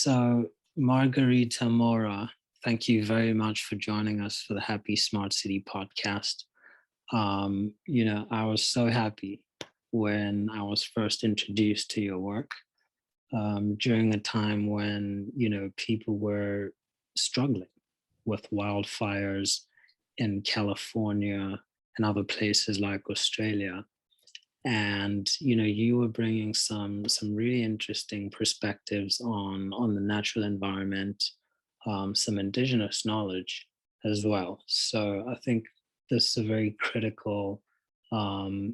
So, Margarita Mora, thank you very much for joining us for the Happy Smart City podcast. I was so happy when I was first introduced to your work during a time when, people were struggling with wildfires in California and other places like Australia. And you were bringing some really interesting perspectives on the natural environment, some indigenous knowledge as well. So I think this is a very critical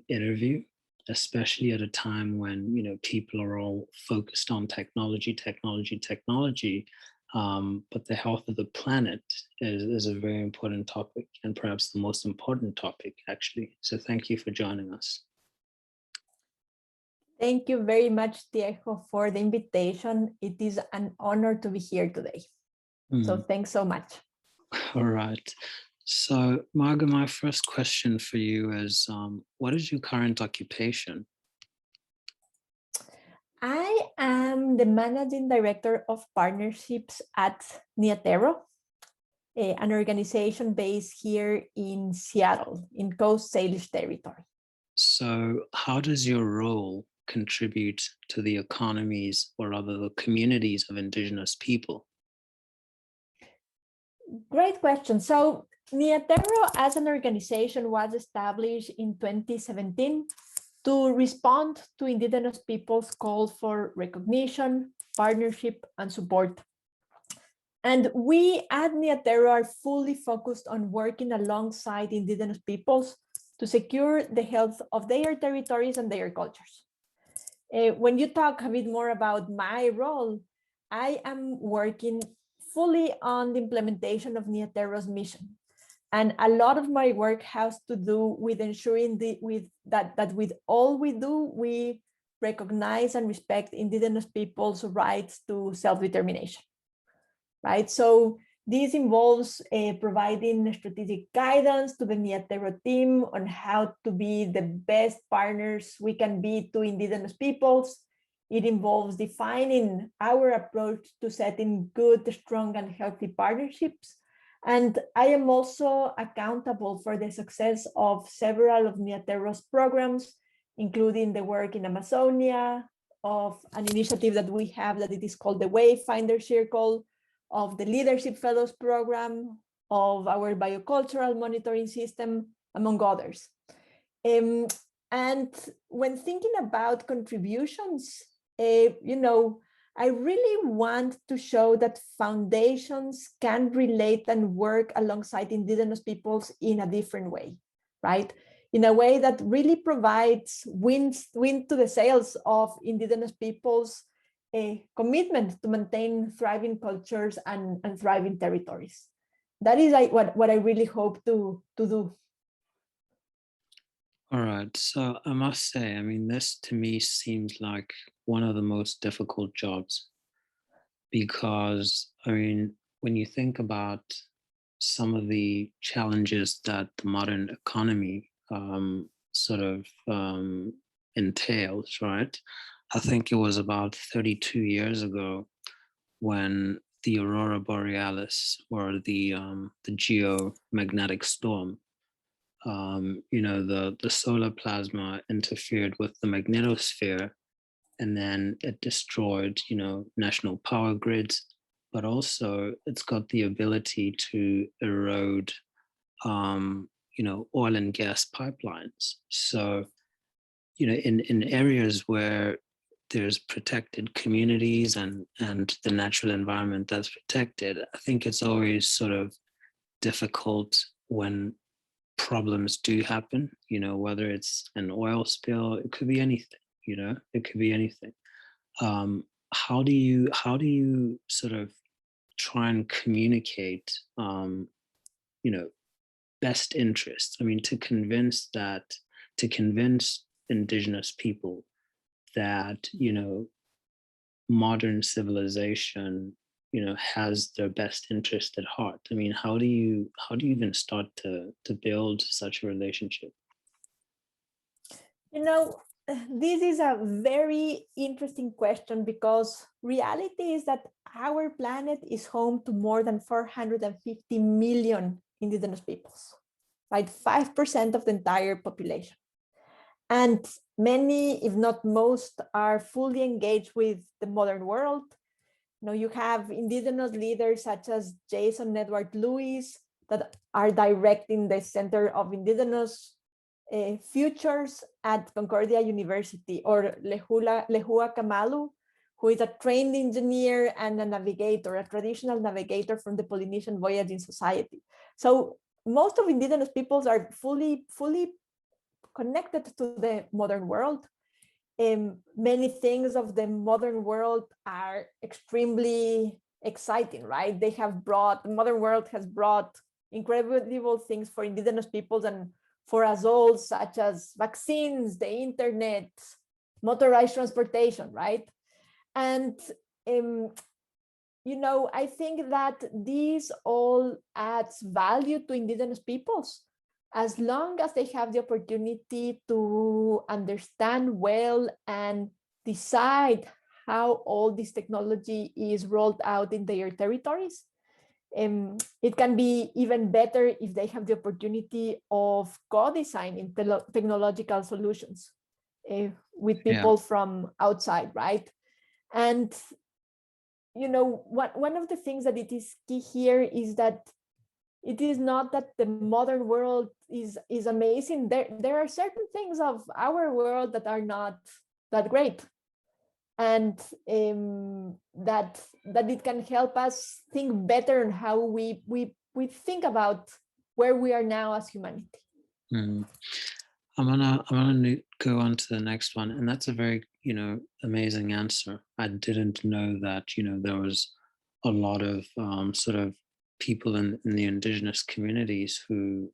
interview, especially at a time when people are all focused on technology, but the health of the planet is a very important topic, and perhaps the most important topic actually. So thank you for joining us. Thank you very much, Diego, for the invitation. It is an honor to be here today. So thanks so much. All right. So, Marga, my first question for you is, what is your current occupation? I am the Managing Director of Partnerships at Niatero, an organization based here in Seattle, in Coast Salish territory. So how does your role contribute to the economies, or rather the communities of Indigenous people? Great question. So Niatero as an organization was established in 2017 to respond to Indigenous people's call for recognition, partnership, and support. And we at Niatero are fully focused on working alongside Indigenous peoples to secure the health of their territories and their cultures. When you talk a bit more about my role, I am working fully on the implementation of Niatero's mission. And a lot of my work has to do with ensuring that with all we do, we recognize and respect Indigenous people's rights to self-determination, right? So this involves providing strategic guidance to the Niatero team on how to be the best partners we can be to Indigenous peoples. It involves defining our approach to setting good, strong, and healthy partnerships. And I am also accountable for the success of several of Niatero's programs, including the work in Amazonia, of an initiative that we have that it is called the Wayfinder Circle, of the Leadership Fellows Program, of our biocultural monitoring system, among others. And when thinking about contributions, I really want to show that foundations can relate and work alongside Indigenous peoples in a different way, right? In a way that really provides wind to the sails of Indigenous peoples, a commitment to maintain thriving cultures and thriving territories. That is what I really hope to do. All right. So I must say, this to me seems like one of the most difficult jobs, because, when you think about some of the challenges that the modern economy entails, right? I think it was about 32 years ago when the aurora borealis, or the geomagnetic storm, the solar plasma interfered with the magnetosphere, and then it destroyed, national power grids, but also it's got the ability to erode, oil and gas pipelines. So, in areas where there's protected communities and the natural environment that's protected, I think it's always sort of difficult when problems do happen, whether it's an oil spill, it could be anything, it could be anything. How do you sort of try and communicate, best interests? To convince Indigenous people that, modern civilization, has their best interest at heart. How do you even start to build such a relationship? this is a very interesting question, because reality is that our planet is home to more than 450 million indigenous peoples, right? 5% of the entire population. And many, if not most, are fully engaged with the modern world. You know, you have indigenous leaders such as Jason Edward Lewis that are directing the Center of Indigenous Futures at Concordia University, or Lehua Kamalu, who is a trained engineer and a navigator, a traditional navigator from the Polynesian Voyaging Society. So most of indigenous peoples are fully connected to the modern world. Many things of the modern world are extremely exciting, right? The modern world has brought incredible things for indigenous peoples and for us all, such as vaccines, the internet, motorized transportation, right? And I think that this all adds value to indigenous peoples, as long as they have the opportunity to understand well and decide how all this technology is rolled out in their territories. It can be even better if they have the opportunity of co-designing technological solutions with people from outside, right? And one of the things that it is key here is that it is not that the modern world is amazing. There are certain things of our world that are not that great, and that it can help us think better on how we think about where we are now as humanity. Mm. I'm gonna go on to the next one, and that's a very amazing answer. I didn't know that there was a lot of sort of people in the indigenous communities who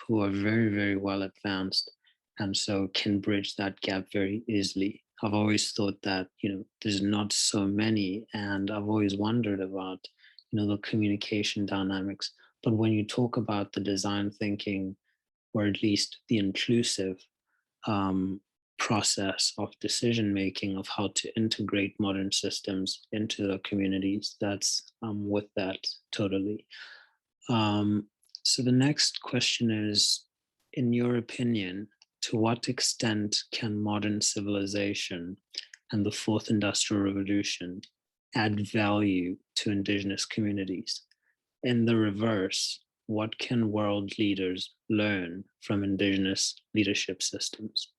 who are very, very well advanced, and so can bridge that gap very easily. I've always thought that there's not so many, and I've always wondered about the communication dynamics. But when you talk about the design thinking, or at least the inclusive process of decision making of how to integrate modern systems into the communities, that's with that totally. So the next question is, in your opinion, to what extent can modern civilization and the fourth industrial revolution add value to indigenous communities? In the reverse, what can world leaders learn from indigenous leadership systems?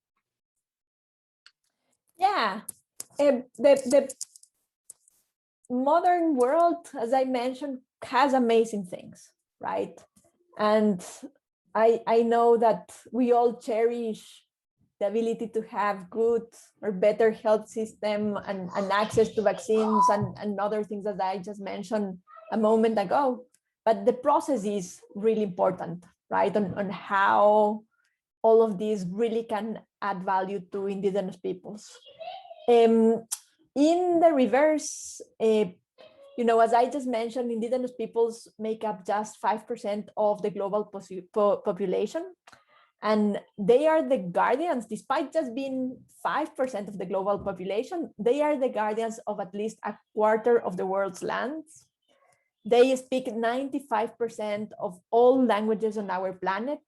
Yeah, the modern world, as I mentioned, has amazing things, right? And I know that we all cherish the ability to have good or better health system and access to vaccines and other things that I just mentioned a moment ago. But the process is really important, right? On how all of these really can add value to indigenous peoples. In the reverse, as I just mentioned, indigenous peoples make up just 5% of the global population. And they are the guardians, despite just being 5% of the global population, they are the guardians of at least a quarter of the world's lands. They speak 95% of all languages on our planet.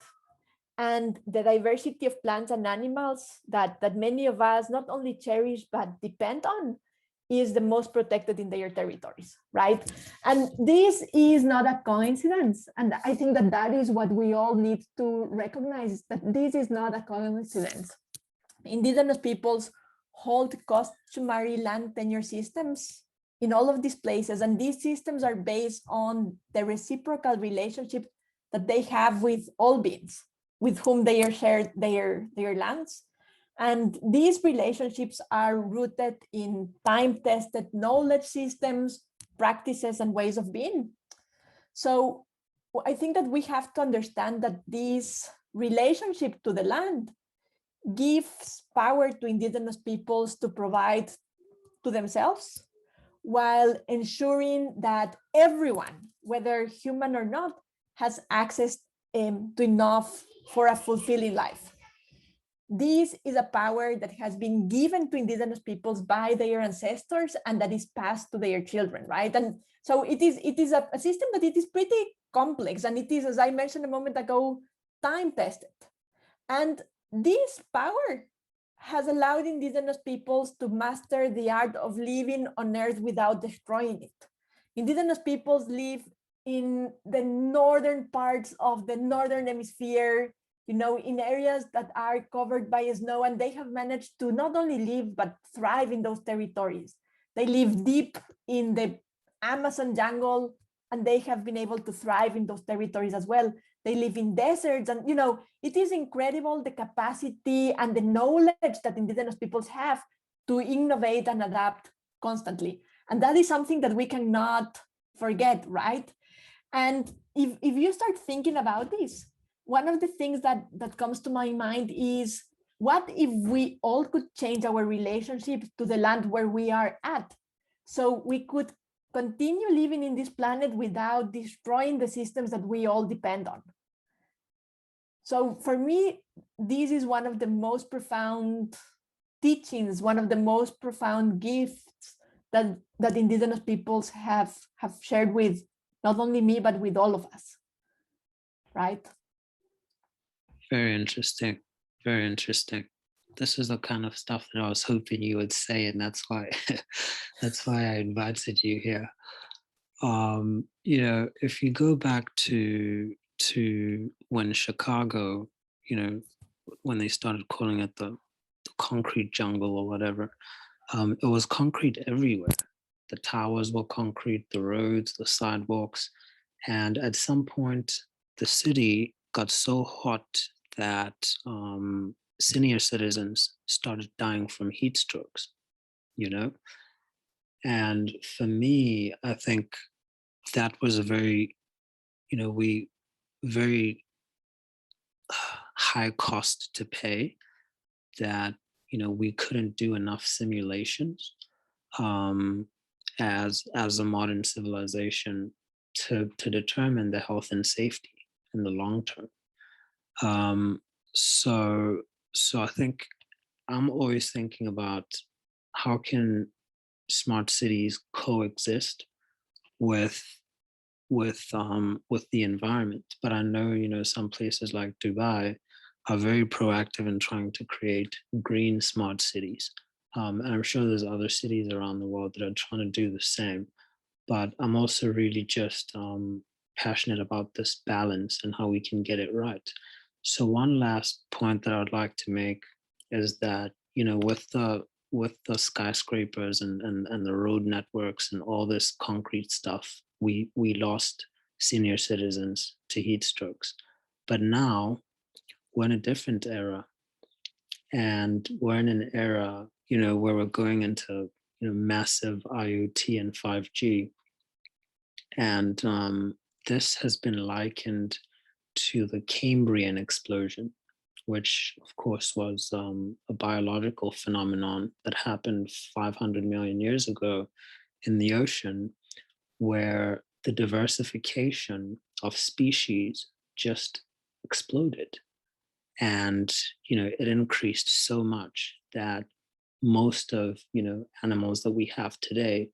And the diversity of plants and animals that many of us not only cherish but depend on is the most protected in their territories, right? And this is not a coincidence. And I think that is what we all need to recognize, that this is not a coincidence. Indigenous peoples hold customary land tenure systems in all of these places, and these systems are based on the reciprocal relationship that they have with all beings with whom they are shared their lands. And these relationships are rooted in time-tested knowledge systems, practices, and ways of being. So I think that we have to understand that this relationship to the land gives power to indigenous peoples to provide to themselves, while ensuring that everyone, whether human or not, has access to enough for a fulfilling life. this is a power that has been given to indigenous peoples by their ancestors and that is passed to their children, right? And so it is a system that it is pretty complex, and it is, as I mentioned a moment ago, time tested. And this power has allowed indigenous peoples to master the art of living on Earth without destroying it. Indigenous peoples live in the northern parts of the northern hemisphere, in areas that are covered by snow, and they have managed to not only live but thrive in those territories. They live deep in the Amazon jungle, and they have been able to thrive in those territories as well. They live in deserts, and it is incredible the capacity and the knowledge that indigenous peoples have to innovate and adapt constantly. And that is something that we cannot forget, right? And if you start thinking about this, one of the things that comes to my mind is, what if we all could change our relationship to the land where we are at, so we could continue living in this planet without destroying the systems that we all depend on? So for me, this is one of the most profound teachings, one of the most profound gifts that indigenous peoples have shared with not only me, but with all of us, right? Very interesting. Very interesting. This is the kind of stuff that I was hoping you would say, and that's why I invited you here. If you go back to when Chicago, when they started calling it the concrete jungle or whatever, it was concrete everywhere. The towers were concrete, the roads, the sidewalks, and at some point, the city got so hot that senior citizens started dying from heat strokes, And for me, I think that was a very, very high cost to pay, that, we couldn't do enough simulations as a modern civilization to determine the health and safety in the long term. So I think I'm always thinking about how can smart cities coexist with the environment. But I know, some places like Dubai are very proactive in trying to create green smart cities. And I'm sure there's other cities around the world that are trying to do the same. But I'm also really just passionate about this balance and how we can get it right. So one last point that I'd like to make is that, with the skyscrapers and the road networks and all this concrete stuff, we lost senior citizens to heat strokes. But now we're in a different era, and we're in an era, where we're going into massive IoT and 5G. And this has been likened to the Cambrian explosion, which of course was a biological phenomenon that happened 500 million years ago in the ocean, where the diversification of species just exploded. And, it increased so much that most of, animals that we have today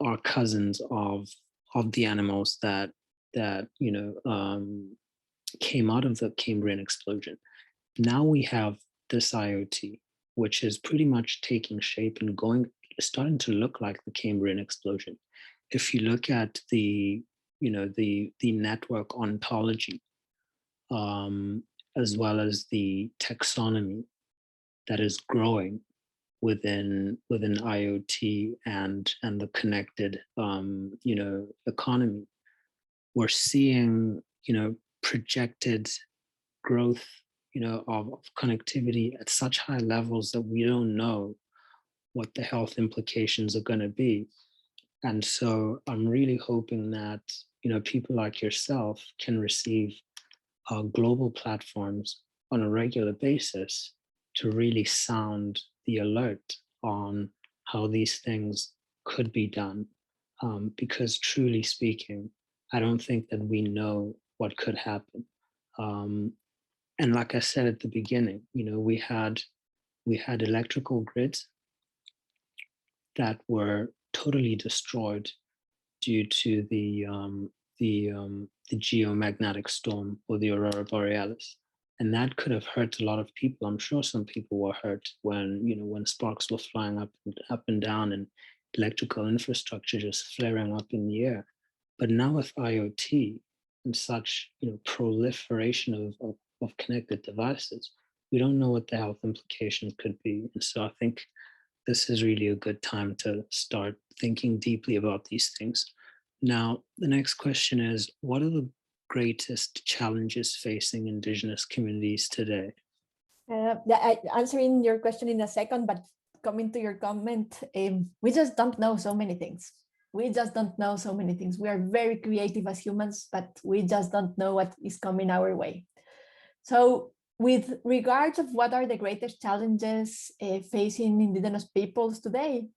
are cousins of the animals that came out of the Cambrian explosion. Now we have this IoT, which is pretty much taking shape and starting to look like the Cambrian explosion. If you look at the network ontology, as well as the taxonomy that is growing within IoT and the connected economy, we're seeing projected growth of connectivity at such high levels that we don't know what the health implications are going to be. And so I'm really hoping that people like yourself can receive global platforms on a regular basis to really sound the alert on how these things could be done. Because truly speaking, I don't think that we know what could happen. And like I said at the beginning, we had electrical grids that were totally destroyed due to the geomagnetic storm or the aurora borealis, and that could have hurt a lot of people. I'm sure some people were hurt when sparks were flying up and down and electrical infrastructure just flaring up in the air. But now with IoT and such proliferation of connected devices, we don't know what the health implications could be. And so I think this is really a good time to start thinking deeply about these things. Now, the next question is, what are the greatest challenges facing Indigenous communities today? Answering your question in a second, but coming to your comment, we just don't know so many things. We just don't know so many things. We are very creative as humans, but we just don't know what is coming our way. So with regards of what are the greatest challenges facing Indigenous peoples today,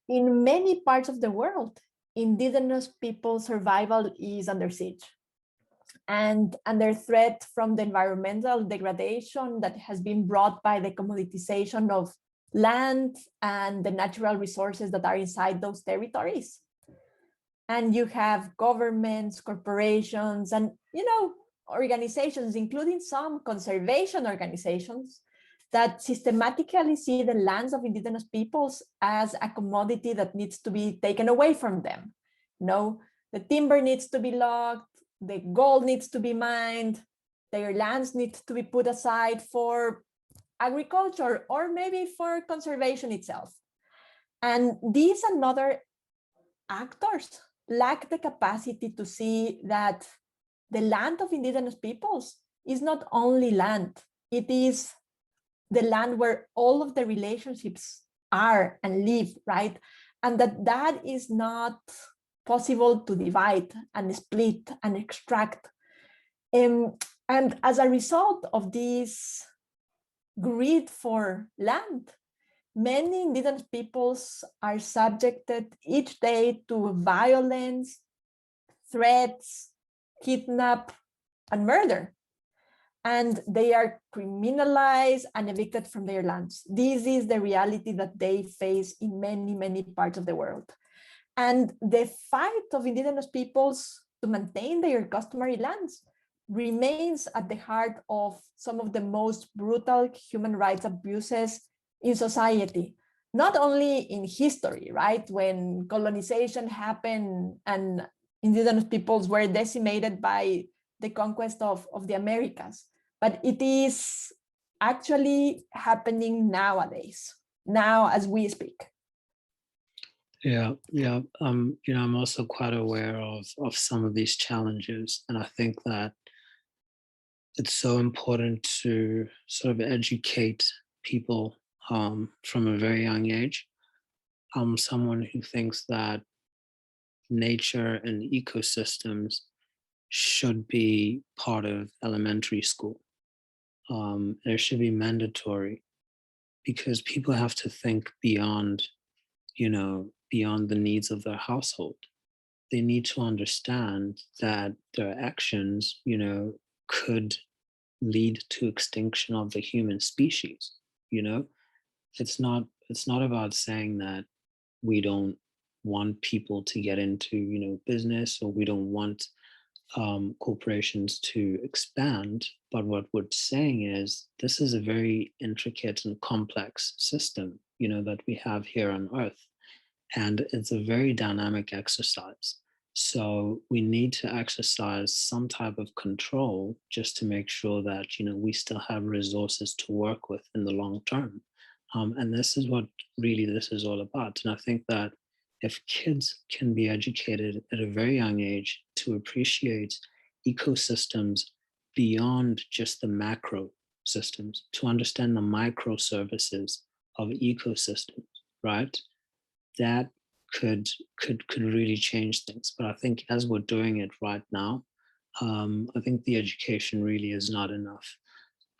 in many parts of the world, Indigenous people's survival is under siege and under threat from the environmental degradation that has been brought by the commoditization of land and the natural resources that are inside those territories. And you have governments, corporations, and organizations, including some conservation organizations, that systematically see the lands of Indigenous peoples as a commodity that needs to be taken away from them. The timber needs to be logged, the gold needs to be mined, their lands need to be put aside for agriculture or maybe for conservation itself. And these and other actors lack the capacity to see that the land of Indigenous peoples is not only land, it is the land where all of the relationships are and live, right? And that is not possible to divide and split and extract. And as a result of this greed for land, many Indigenous peoples are subjected each day to violence, threats, kidnap, and murder. And they are criminalized and evicted from their lands. This is the reality that they face in many, many parts of the world. And the fight of Indigenous peoples to maintain their customary lands remains at the heart of some of the most brutal human rights abuses in society, not only in history, right? When colonization happened and Indigenous peoples were decimated by the conquest of the Americas, but it is actually happening nowadays, now as we speak. Yeah. I'm also quite aware of some of these challenges, and I think that it's so important to sort of educate people from a very young age. I'm someone who thinks that nature and ecosystems should be part of elementary school. It should be mandatory because people have to think beyond the needs of their household. They need to understand that their actions, could lead to extinction of the human species. It's not about saying that we don't want people to get into business, or we don't want corporations to expand. But what we're saying is this is a very intricate and complex system that we have here on Earth, and it's a very dynamic exercise. So we need to exercise some type of control just to make sure that we still have resources to work with in the long term. And this is what really this is all about. And I think that if kids can be educated at a very young age to appreciate ecosystems beyond just the macro systems, to understand the micro services of ecosystems, right? That could really change things. But I think as we're doing it right now, I think the education really is not enough.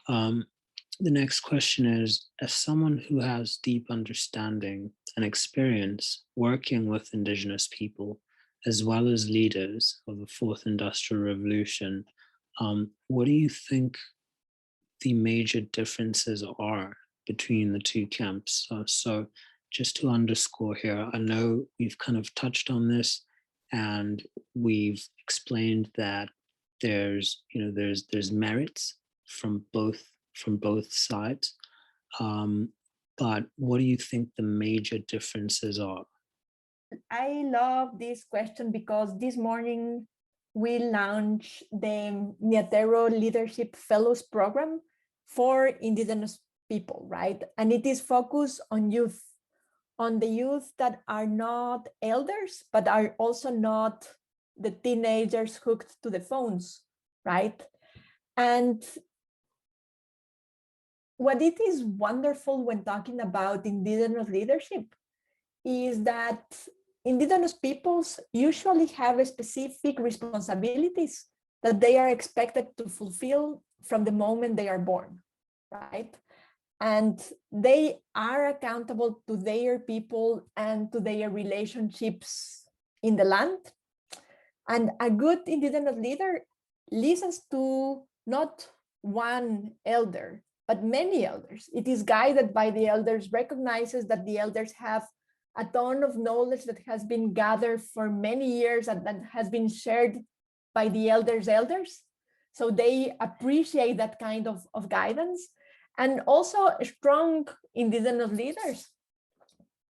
The next question is, as someone who has deep understanding and experience working with Indigenous people, as well as leaders of the fourth industrial revolution, What do you think the major differences are between the two camps? So just to underscore here, I know we've kind of touched on this, and we've explained that there's merits from both sides. But what do you think the major differences are? I love this question because this morning we launched the Niatero Leadership Fellows Program for Indigenous people, right? And it is focused on youth, on the youth that are not elders, but are also not the teenagers hooked to the phones, right? And what it is wonderful when talking about Indigenous leadership is that Indigenous peoples usually have specific responsibilities that they are expected to fulfill from the moment they are born, right? And they are accountable to their people and to their relationships in the land. And a good Indigenous leader listens to not one elder, but many elders. It is guided by the elders, recognizes that the elders have a ton of knowledge that has been gathered for many years and that has been shared by the elders' elders. So they appreciate that kind of guidance. And also strong Indigenous leaders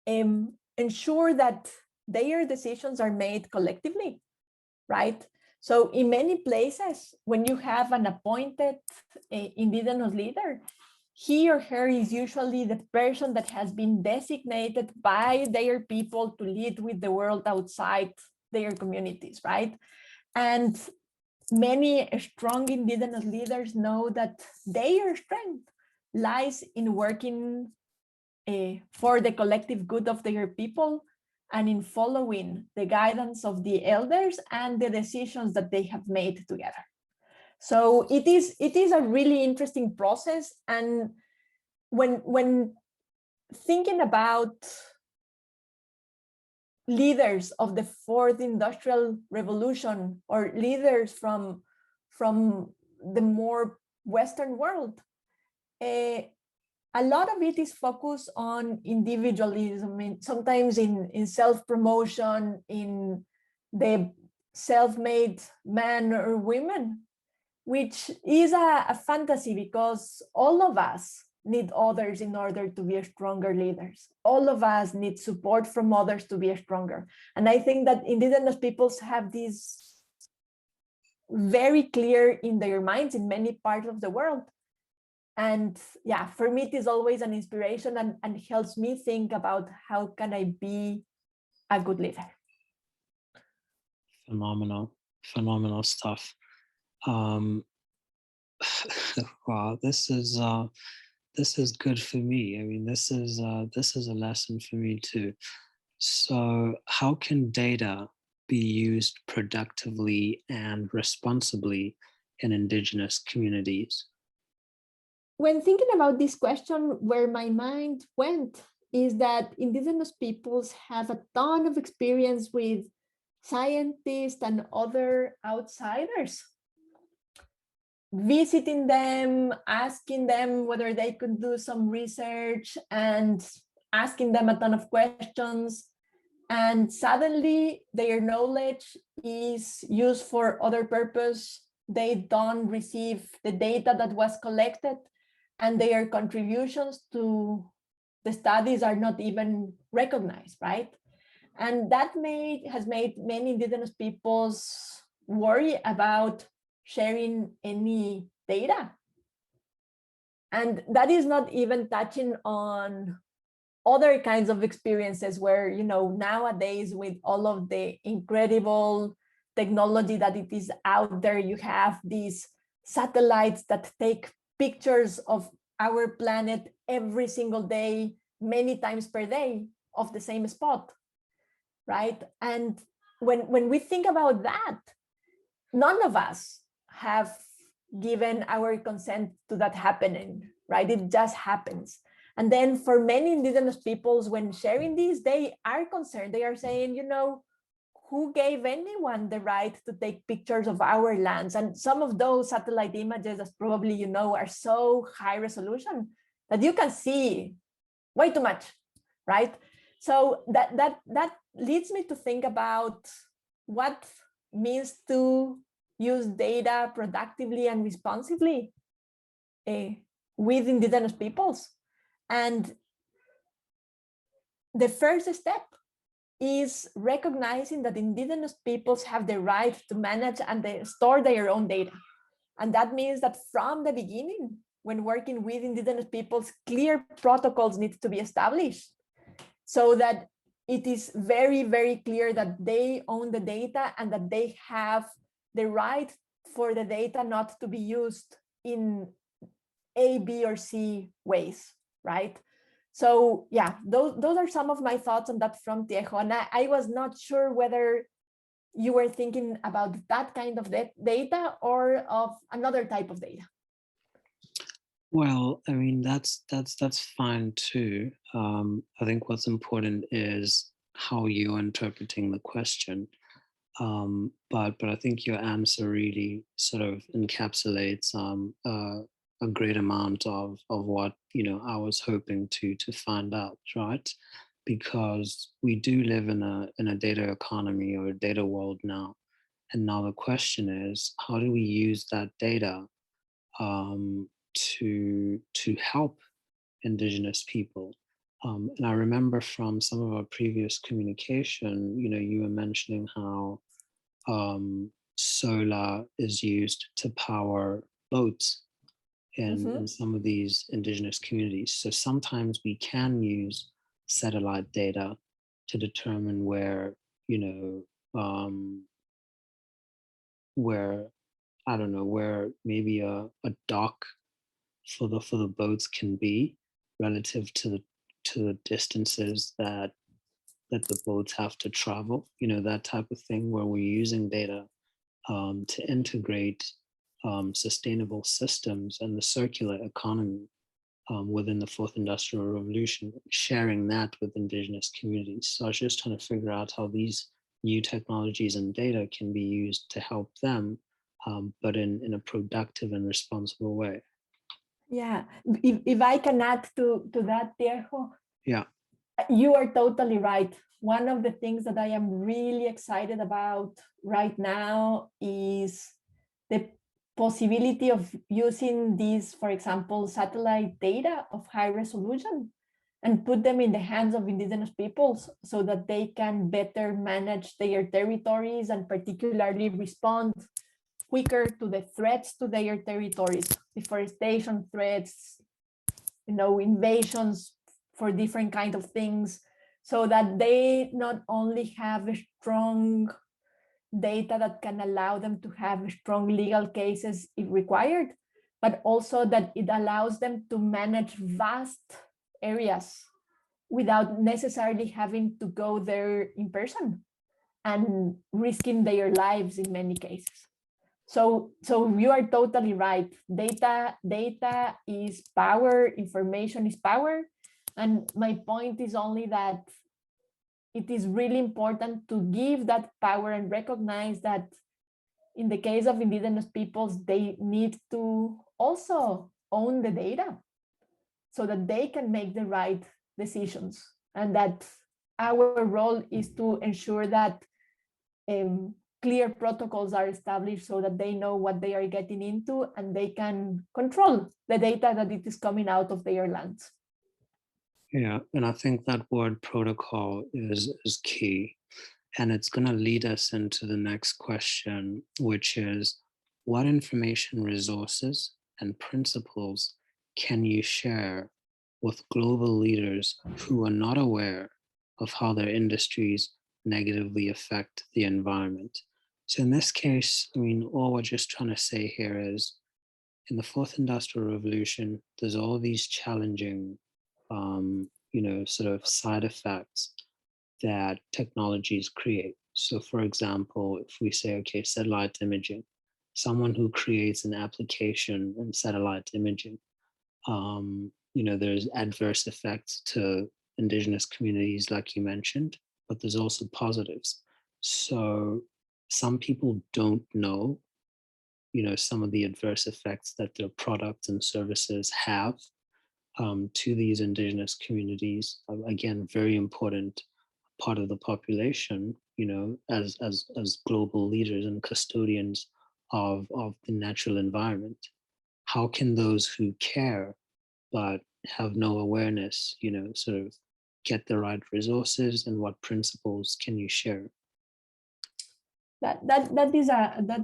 ensure that their decisions are made collectively, right? So in many places, when you have an appointed Indigenous leader, he or her is usually the person that has been designated by their people to lead with the world outside their communities, right? And many strong Indigenous leaders know that their strength lies in working for the collective good of their people and in following the guidance of the elders and the decisions that they have made together. So it is a really interesting process. And when thinking about leaders of the fourth industrial revolution or leaders from the more Western world, a lot of it is focused on individualism, sometimes in self-promotion, in the self-made man or women, which is a fantasy because all of us need others in order to be stronger leaders. All of us need support from others to be stronger. And I think that Indigenous peoples have this very clear in their minds in many parts of the world. And yeah, for me, it is always an inspiration and helps me think about how can I be a good leader. Phenomenal stuff. Wow, this is good for me. I mean, this is a lesson for me too. So how can data be used productively and responsibly in Indigenous communities? When thinking about this question, where my mind went is that Indigenous peoples have a ton of experience with scientists and other outsiders, visiting them, asking them whether they could do some research and asking them a ton of questions. And suddenly their knowledge is used for other purpose. They don't receive the data that was collected, and their contributions to the studies are not even recognized, right? And that has made many Indigenous peoples worry about sharing any data. And that is not even touching on other kinds of experiences where, nowadays with all of the incredible technology that it is out there, you have these satellites that take pictures of our planet every single day, many times per day of the same spot, right? And when we think about that, none of us have given our consent to that happening, right? It just happens. And then for many Indigenous peoples, when sharing these, they are concerned. They are saying, who gave anyone the right to take pictures of our lands? And some of those satellite images, as probably you know, are so high resolution that you can see way too much, right? So that leads me to think about what means to use data productively and responsibly with Indigenous peoples. And the first step is recognizing that Indigenous peoples have the right to manage and store their own data. And that means that from the beginning, when working with Indigenous peoples, clear protocols need to be established so that it is very, very clear that they own the data and that they have the right for the data not to be used in A, B, or C ways, right? So yeah, those are some of my thoughts on that from Tiejo. And I was not sure whether you were thinking about that kind of data or of another type of data. Well, I mean, that's fine too. I think what's important is how you're interpreting the question. But I think your answer really sort of encapsulates a great amount of what I was hoping to find out, right? Because we do live in a data economy or a data world now, and now the question is, how do we use that data to help Indigenous people? And I remember from some of our previous communication, you were mentioning how solar is used to power boats in some of these Indigenous communities. So sometimes we can use satellite data to determine where, where, I don't know, where maybe a dock for the boats can be relative to the distances that the boats have to travel, that type of thing, where we're using data to integrate sustainable systems and the circular economy within the fourth industrial revolution, sharing that with Indigenous communities. So I was just trying to figure out how these new technologies and data can be used to help them, but in a productive and responsible way. Yeah, if I can add to that, Tiejo. Yeah. You are totally right. One of the things that I am really excited about right now is the possibility of using these, for example, satellite data of high resolution and put them in the hands of Indigenous peoples so that they can better manage their territories and particularly respond quicker to the threats to their territories, deforestation threats, invasions for different kind of things, so that they not only have a strong data that can allow them to have strong legal cases if required, but also that it allows them to manage vast areas without necessarily having to go there in person and risking their lives in many cases. So you are totally right. Data is power, information is power. And my point is only that it is really important to give that power and recognize that in the case of Indigenous peoples, they need to also own the data so that they can make the right decisions. And that our role is to ensure that clear protocols are established so that they know what they are getting into and they can control the data that it is coming out of their lands. Yeah, and I think that word protocol is key. And it's going to lead us into the next question, which is, what information resources and principles can you share with global leaders who are not aware of how their industries negatively affect the environment? So in this case, I mean, all we're just trying to say here is, in the fourth industrial revolution, there's all these challenging, sort of side effects that technologies create. So for example, if we say, okay, satellite imaging, someone who creates an application in satellite imaging, there's adverse effects to Indigenous communities, like you mentioned, but there's also positives. So some people don't know, some of the adverse effects that their products and services have to these indigenous communities. Again, very important part of the population, as global leaders and custodians of the natural environment. How can those who care but have no awareness, sort of get the right resources, and what principles can you share? That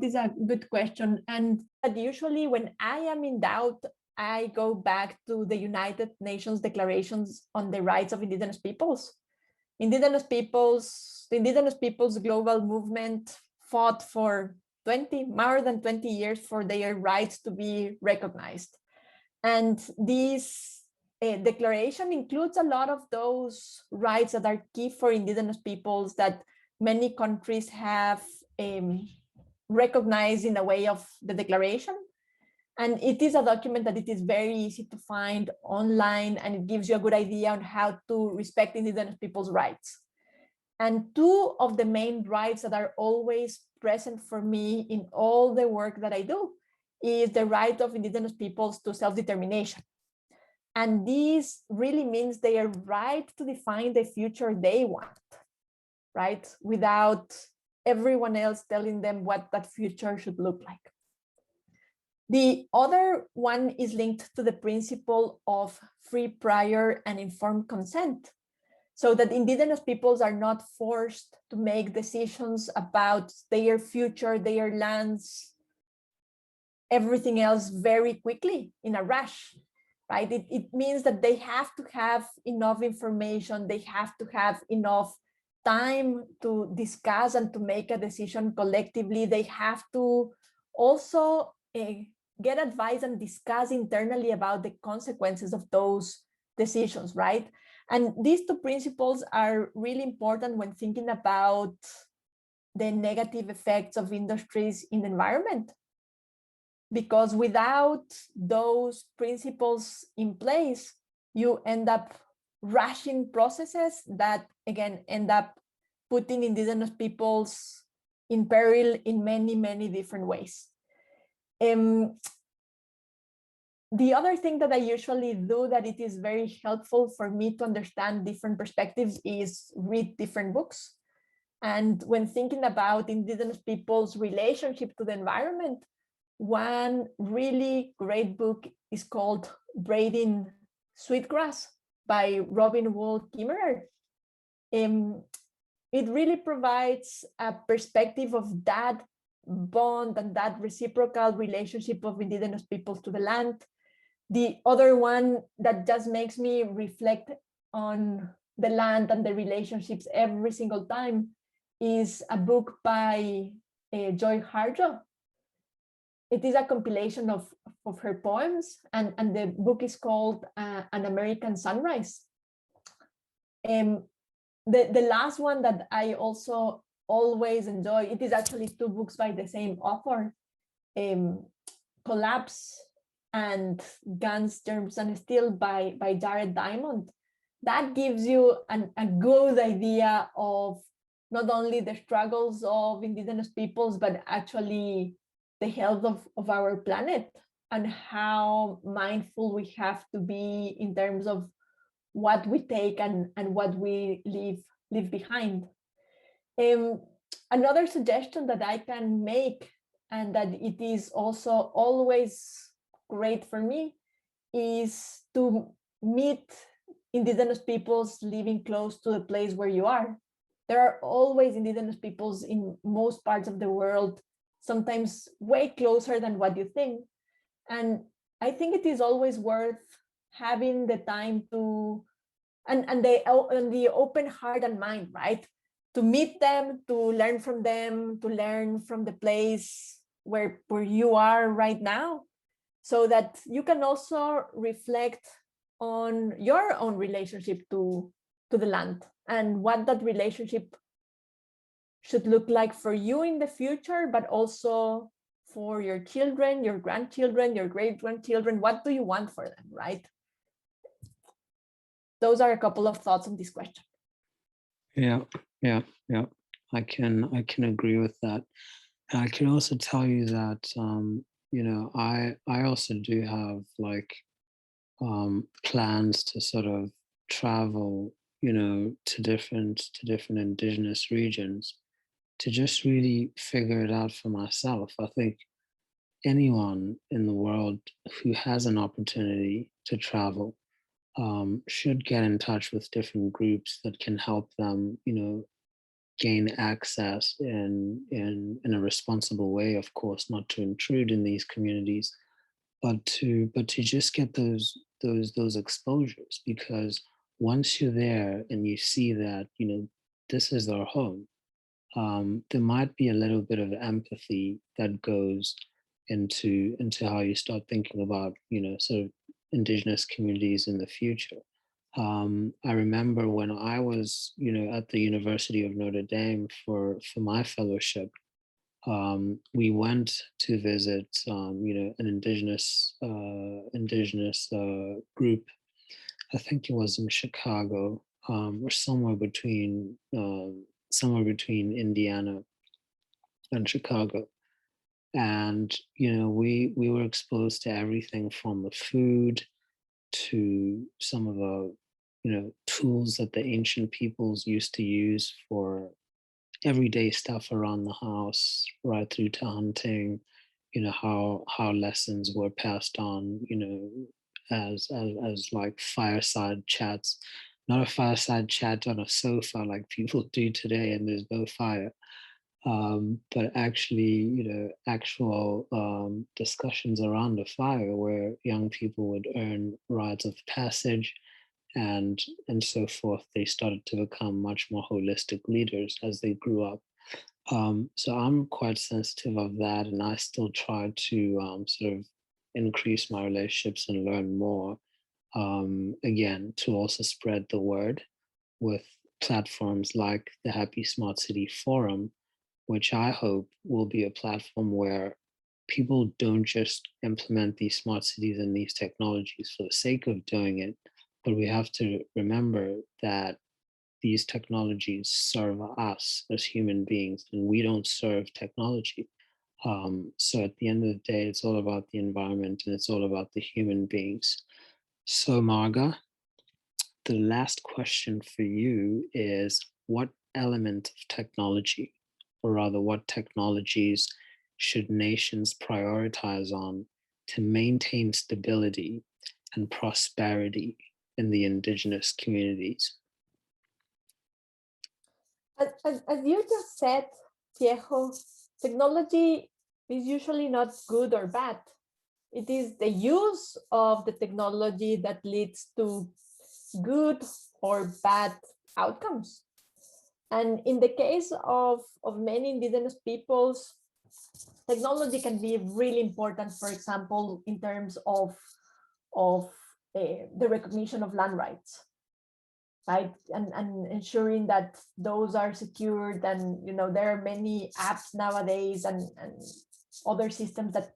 is a good question, and that usually when I am in doubt, I go back to the United Nations declarations on the rights of indigenous peoples. The indigenous peoples global movement fought for more than 20 years for their rights to be recognized. And this declaration includes a lot of those rights that are key for indigenous peoples that many countries have recognized in the way of the declaration. And it is a document that it is very easy to find online, and it gives you a good idea on how to respect indigenous people's rights. And two of the main rights that are always present for me in all the work that I do is the right of indigenous peoples to self-determination. And this really means their right to define the future they want, right? Without everyone else telling them what that future should look like. The other one is linked to the principle of free, prior, and informed consent, so that indigenous peoples are not forced to make decisions about their future, their lands, everything else very quickly in a rush, right? It means that they have to have enough information, they have to have enough time to discuss and to make a decision collectively. They have to also get advice and discuss internally about the consequences of those decisions, right? And these two principles are really important when thinking about the negative effects of industries in the environment. Because without those principles in place, you end up rushing processes that, again, end up putting indigenous peoples in peril in many, many different ways. The other thing that I usually do that it is very helpful for me to understand different perspectives is read different books. And when thinking about indigenous people's relationship to the environment, one really great book is called Braiding Sweetgrass by Robin Wall Kimmerer. It really provides a perspective of that bond and that reciprocal relationship of indigenous peoples to the land. The other one that just makes me reflect on the land and the relationships every single time is a book by Joy Harjo. It is a compilation of her poems, and the book is called An American Sunrise. The last one that I also always enjoy, it is actually two books by the same author, Collapse and Guns, Germs, and Steel by Jared Diamond. That gives you a good idea of not only the struggles of indigenous peoples, but actually the health of our planet and how mindful we have to be in terms of what we take and what we leave behind. Another suggestion that I can make, and that it is also always great for me, is to meet indigenous peoples living close to the place where you are. There are always indigenous peoples in most parts of the world, sometimes way closer than what you think. And I think it is always worth having the time to, and the open heart and mind, right? To meet them, to learn from them, to learn from the place where you are right now, so that you can also reflect on your own relationship to the land and what that relationship should look like for you in the future, but also for your children, your grandchildren, your great-grandchildren. What do you want for them, right? Those are a couple of thoughts on this question. Yeah. I can agree with that. And I can also tell you that I also do have like plans to sort of travel, to different indigenous regions to just really figure it out for myself. I think anyone in the world who has an opportunity to travel should get in touch with different groups that can help them, gain access in a responsible way, of course, not to intrude in these communities, but to just get those exposures, because once you're there and you see that, this is our home, there might be a little bit of empathy that goes into how you start thinking about, sort of indigenous communities in the future. I remember when I was, at the University of Notre Dame for my fellowship, we went to visit, an indigenous group. I think it was in Chicago, or somewhere between Indiana and Chicago. And we were exposed to everything from the food to some of the tools that the ancient peoples used to use for everyday stuff around the house, right through to hunting. How lessons were passed on, as like fireside chats, not a fireside chat on a sofa like people do today and there's no fire, but actually, actual discussions around a fire where young people would earn rites of passage and so forth. They started to become much more holistic leaders as they grew up. So I'm quite sensitive of that, and I still try to sort of increase my relationships and learn more. Again, to also spread the word with platforms like the Happy Smart City Forum, which I hope will be a platform where people don't just implement these smart cities and these technologies for the sake of doing it, but we have to remember that these technologies serve us as human beings and we don't serve technology. So at the end of the day, it's all about the environment and it's all about the human beings. So Marga, the last question for you is, what element of technology, or rather what technologies, should nations prioritize on to maintain stability and prosperity in the indigenous communities? As you just said, Viejo, technology is usually not good or bad. It is the use of the technology that leads to good or bad outcomes. And in the case of many indigenous peoples, technology can be really important, for example, in terms of the recognition of land rights, right? And ensuring that those are secured. And there are many apps nowadays and other systems that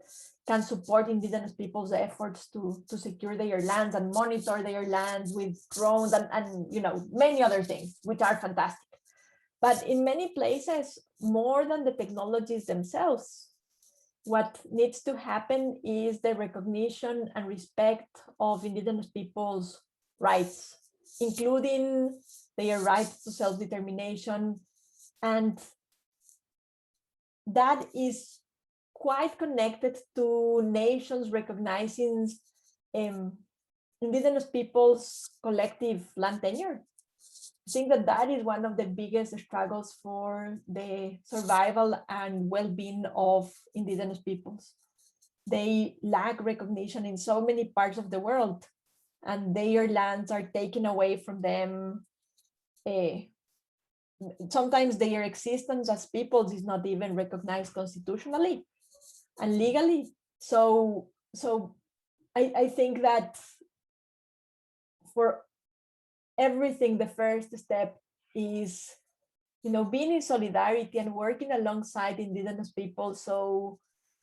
can support indigenous people's efforts to secure their lands and monitor their lands with drones and many other things, which are fantastic. But in many places, more than the technologies themselves, what needs to happen is the recognition and respect of indigenous people's rights, including their rights to self-determination. And that is quite connected to nations recognizing indigenous people's collective land tenure. I think that is one of the biggest struggles for the survival and well-being of indigenous peoples. They lack recognition in so many parts of the world, and their lands are taken away from them. Sometimes their existence as peoples is not even recognized constitutionally and legally. So I think that for everything, the first step is being in solidarity and working alongside indigenous people so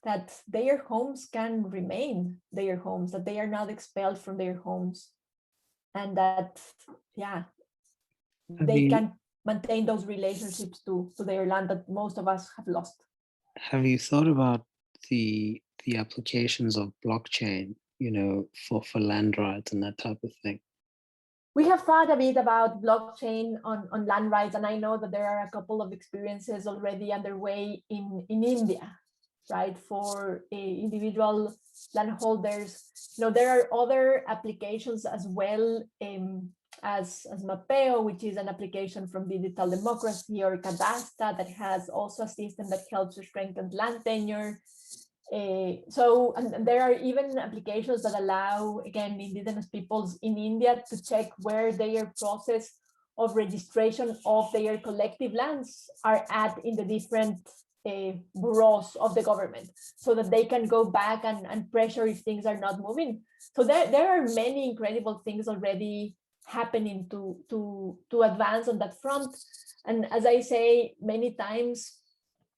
that their homes can remain their homes, that they are not expelled from their homes, and that they can maintain those relationships to their land that most of us have lost. Have you thought about the applications of blockchain, for land rights and that type of thing? We have thought a bit about blockchain on land rights, and I know that there are a couple of experiences already underway in India, right, for individual landholders. There are other applications as well, as Mapeo, which is an application from Digital Democracy, or Cadasta, that has also a system that helps to strengthen land tenure. And there are even applications that allow, again, indigenous peoples in India to check where their process of registration of their collective lands are at in the different bureaus of the government, so that they can go back and pressure if things are not moving. So there are many incredible things already happening to advance on that front. And as I say many times,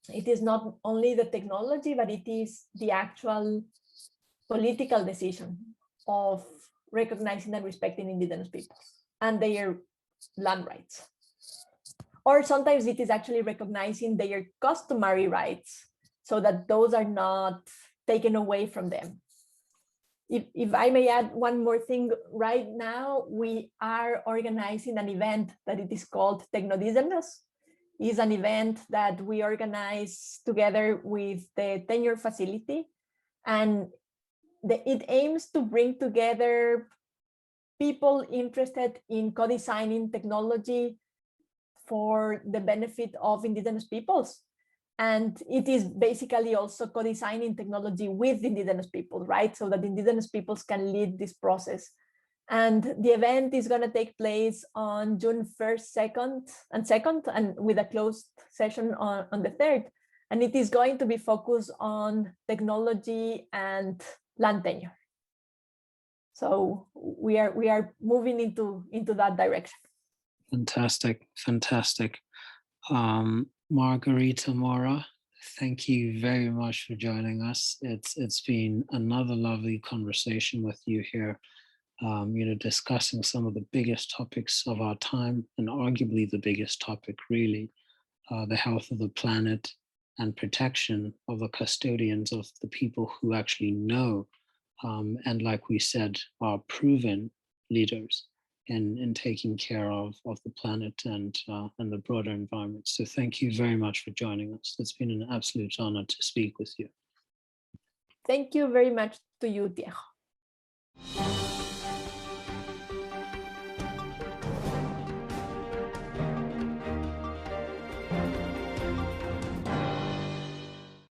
it is not only the technology, but it is the actual political decision of recognizing and respecting indigenous peoples and their land rights. Or sometimes it is actually recognizing their customary rights, so that those are not taken away from them. If I may add one more thing, right now we are organizing an event that it is called Indigenous. Is an event that we organize together with the Tenure Facility, and it aims to bring together people interested in co-designing technology for the benefit of indigenous peoples. And it is basically also co-designing technology with indigenous people, right? So that indigenous peoples can lead this process. And the event is going to take place on June 1st, 2nd, and with a closed session on the 3rd. And it is going to be focused on technology and land tenure. So we are moving into that direction. Fantastic. Margarita, Mora, thank you very much for joining us. It's been another lovely conversation with you here. Discussing some of the biggest topics of our time, and arguably the biggest topic, really, the health of the planet and protection of the custodians of the people who actually know, and like we said, are proven leaders in taking care of the planet and the broader environment. So thank you very much for joining us. It's been an absolute honor to speak with you. Thank you very much to you, Diego.